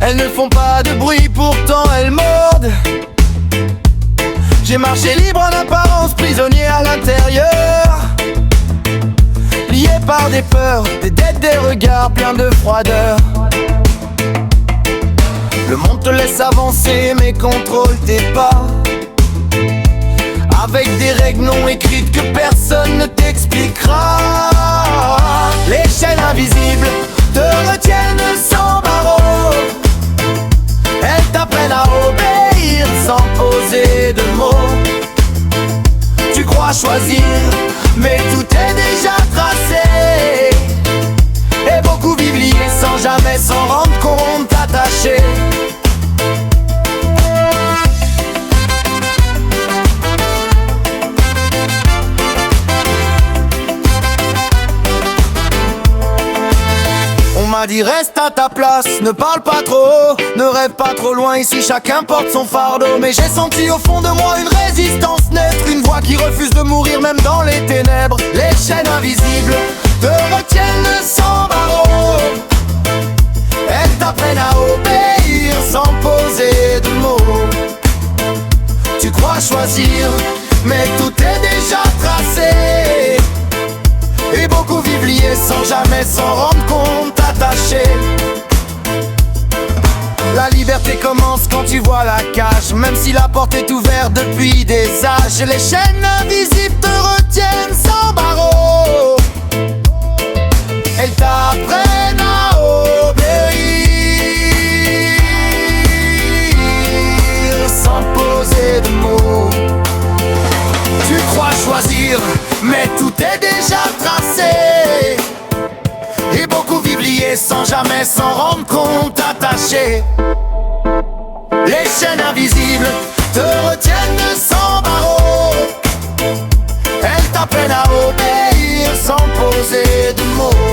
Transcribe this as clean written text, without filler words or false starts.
Elles ne font pas de bruit, pourtant elles mordent. J'ai marché libre en apparence, prisonnier à l'intérieur, lié par des peurs, des dettes, des regards pleins de froideur. Le monde te laisse avancer mais contrôle tes pas, avec des règles non écrites que personne ne t'expliquera. Les chaînes invisibles te retiennent sans barreaux. Elles t'apprennent à obéir sans poser de mots. Tu crois choisir, mais tout est déjà tracé. Et beaucoup vivent liés sans jamais s'en rendre compte, attachés. On m'a dit reste à ta place, ne parle pas trop, ne rêve pas trop loin, ici chacun porte son fardeau. Mais j'ai senti au fond de moi une résistance naître, une voix qui refuse de mourir même dans les ténèbres. Les chaînes invisibles te retiennent sans barreaux. Elles t'apprennent à obéir sans poser de mots. Tu crois choisir, mais tout est déjà tracé. Et beaucoup vivent liés sans jamais s'en rendre compte, attachés. La liberté commence quand tu vois la cage, même si la porte est ouverte depuis des âges. Les chaînes invisibles te retiennent sans barreaux. Elles t'apprennent à obéir sans poser de mots. Tu crois choisir, mais tout est déjà tracé. Et beaucoup vivent liés sans jamais s'en rendre compte, attachés. Les chaînes invisibles te retiennent sans barreaux. Elles t'apprennent à obéir sans poser de mots.